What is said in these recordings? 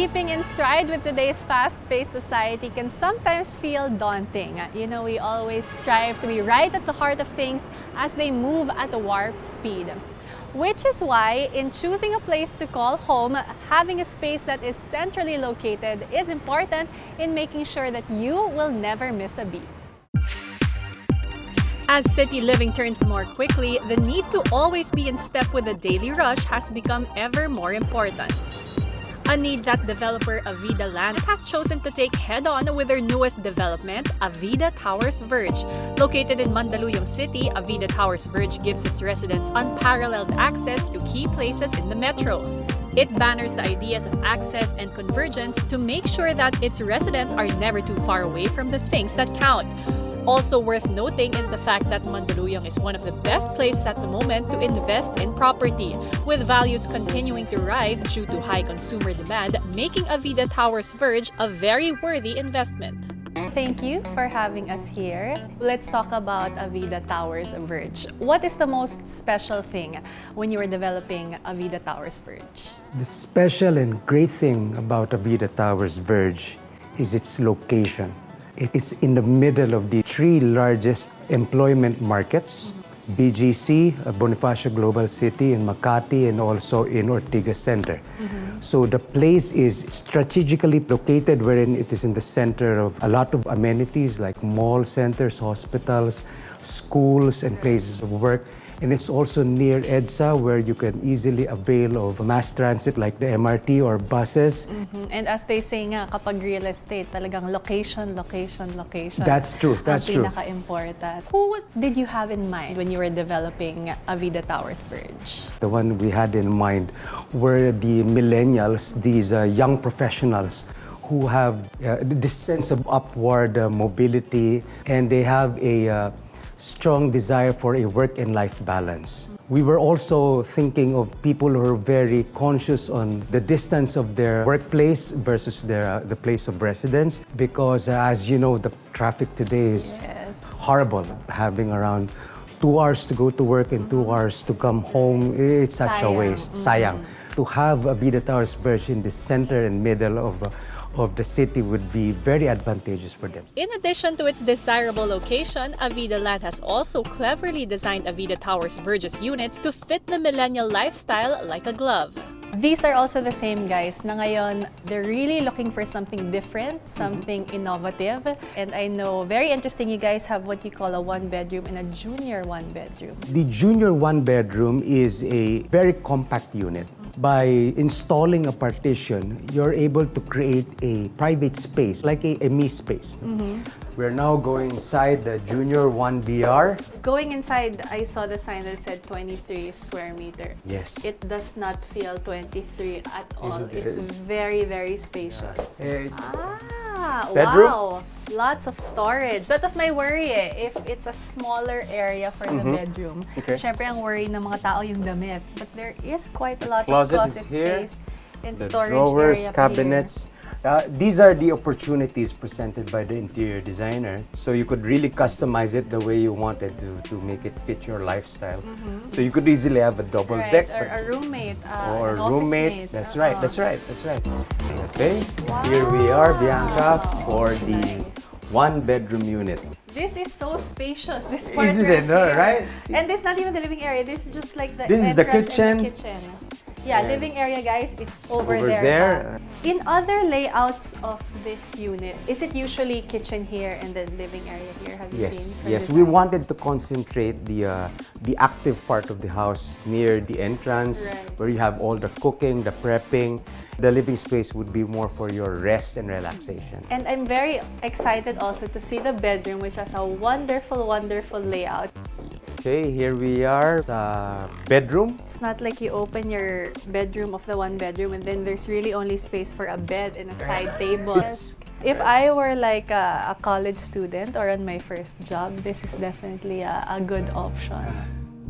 Keeping in stride with today's fast-paced society can sometimes feel daunting. You know, we always strive to be right at the heart of things as they move at a warp speed. Which is why, in choosing a place to call home, having a space that is centrally located is important in making sure that you will never miss a beat. As city living turns more quickly, the need to always be in step with the daily rush has become ever more important. A need that developer Avida has chosen to take head-on with their newest development, Avida Towers Verge. Located in Mandaluyong City, Avida Towers Verge gives its residents unparalleled access to key places in the metro. It banners the ideas of access and convergence to make sure that its residents are never too far away from the things that count. Also worth noting is the fact that Mandaluyong is one of the best places at the moment to invest in property, with values continuing to rise due to high consumer demand, making Avida Towers Verge a very worthy investment. Thank you for having us here. Let's talk about Avida Towers Verge. What is the most special thing when you were developing Avida Towers Verge? The special and great thing about Avida Towers Verge is its location. It is in the middle of the three largest employment markets, BGC, Bonifacio Global City, in Makati, and also in Ortigas Center. So the place is strategically located wherein it is in the center of a lot of amenities like mall centers, hospitals, schools, and places of work. And it's also near EDSA where you can easily avail of mass transit like the MRT or buses. And as they say nga, kapag real estate, talagang location, location, location. That's true, that's true. Ang pinaka-important. Who did you have in mind when you were developing Avida Towers Verge? The one we had in mind were the millennials, these young professionals who have this sense of upward mobility, and they have a strong desire for a work and life balance. We were also thinking of people who are very conscious on the distance of their workplace versus the place of residence, because as you know, the traffic today is horrible. Having around 2 hours to go to work and 2 hours to come home, it's such a waste. Sayang. To have Avida Towers Verge in the center and middle of the city would be very advantageous for them. In addition to its desirable location, Avida Land has also cleverly designed Avida Towers Verge's units to fit the millennial lifestyle like a glove. These are also the same guys na ngayon, they're really looking for something different, something innovative. And I know, very interesting, you guys have what you call a one-bedroom and a junior one-bedroom. The junior one-bedroom is a very compact unit. By installing a partition, you're able to create a private space, like a me space. We're now going inside the junior 1BR. Going inside, I saw the sign that said 23 square meter. Yes. It does not feel 23 at all. Isn't it? It's very, very spacious. Bedroom? Wow! Lots of storage. That was my worry if it's a smaller area for the bedroom. Okay. Syempre, ang worry ng mga tao yung damit. But there is quite a lot Closet of is closet here. space and The storage drawers, area pa cabinets. These are the opportunities presented by the interior designer. So you could really customize it the way you wanted to make it fit your lifestyle. So you could easily have a double here. deck. Or a roommate. Or an office roommate. mate. That's right, that's right, that's right. Okay, here we are, Bianca, for the one-bedroom unit. This is so spacious. This part Isn't it, right? And this is not even the living area. This is just like the This is the entrance and the kitchen. kitchen. Yeah, And living area, guys, is over Over there. there. In other layouts of this unit, is it usually kitchen here and then living area here? Have you seen? Yes. We wanted to concentrate the active part of the house near the entrance, where you have all the cooking, the prepping. The living space would be more for your rest and relaxation. And I'm very excited also to see the bedroom, which has a wonderful, wonderful layout. Okay, here we are sa bedroom. It's not like you open your bedroom of the one bedroom and then there's really only space for a bed and a side table. If I were like a college student or on my first job, this is definitely a good option.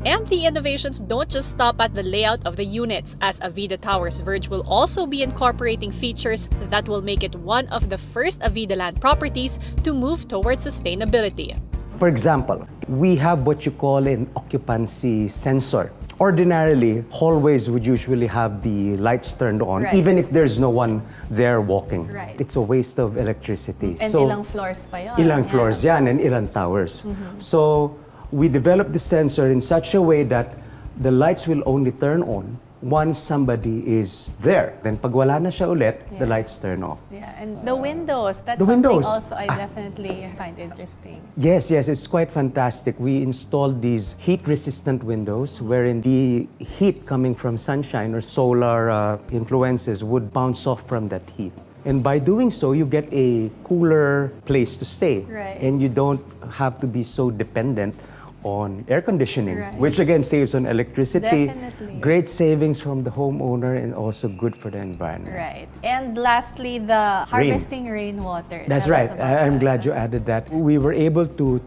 And the innovations don't just stop at the layout of the units, as Avida Towers Verge will also be incorporating features that will make it one of the first Avida Land properties to move towards sustainability. For example, we have what you call an occupancy sensor Ordinarily, hallways would usually have the lights turned on, Right. even if there's no one there walking. Right. It's a waste of electricity. And ilang floors pa yun. Ilang Yeah. floors yan and ilang towers. So we developed the sensor in such a way that the lights will only turn on once somebody is there. Then pag wala na siya ulit, the Yeah. lights turn off. Yeah, and the windows, that's The something windows. also I definitely find interesting. Yes, it's quite fantastic. We installed these heat-resistant windows wherein the heat coming from sunshine or solar influences would bounce off from that heat. And by doing so, you get a cooler place to stay. Right. And you don't have to be so dependent on air conditioning, Right. which again saves on electricity. Definitely. Great savings from the homeowner and also good for the environment. Right. And lastly, the harvesting rainwater. That's Tell us right. about I'm that. glad you added that. We were able to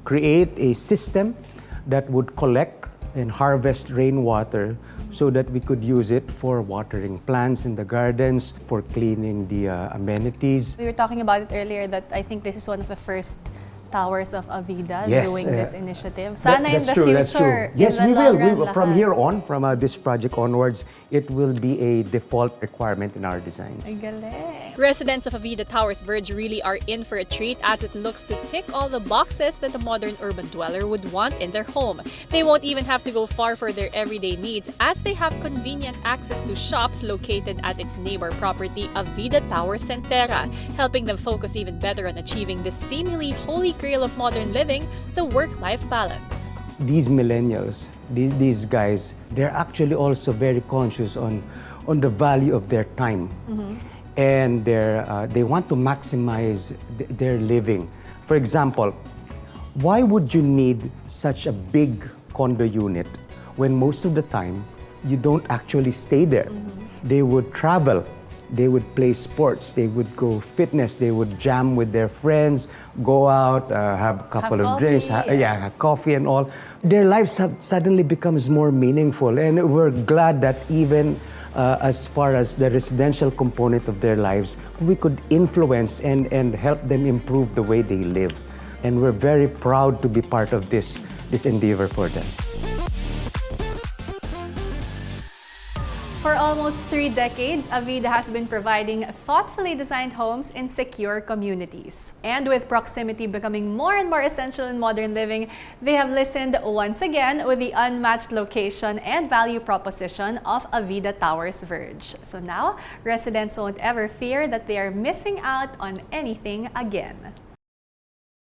create a system that would collect and harvest rainwater so that we could use it for watering plants in the gardens, for cleaning the amenities. We were talking about it earlier that I think this is one of the first towers of Avida Yes, doing this initiative. That- Sana in that's the true, future, that's true. Yes, in we the will. long run, From lahat. here on, from this project onwards, it will be a default requirement in our designs. Ay, galing. Residents of Avida Towers Verge really are in for a treat as it looks to tick all the boxes that a modern urban dweller would want in their home. They won't even have to go far for their everyday needs as they have convenient access to shops located at its neighbor property, Avida Towers Centera, helping them focus even better on achieving this seemingly holy grail of modern living, the work-life balance. These millennials, these guys, they're actually also very conscious on the value of their time. And they want to maximize their living. For example, why would you need such a big condo unit when most of the time you don't actually stay there? They would travel. They would play sports, they would go fitness, they would jam with their friends, go out, have a couple Have of drinks, coffee, have coffee and all. Their lives suddenly becomes more meaningful, and we're glad that even as far as the residential component of their lives, we could influence and help them improve the way they live. And we're very proud to be part of this endeavor for them. For almost 3 decades, Avida has been providing thoughtfully designed homes in secure communities. And with proximity becoming more and more essential in modern living, they have listened once again with the unmatched location and value proposition of Avida Towers Verge. So now, residents won't ever fear that they are missing out on anything again.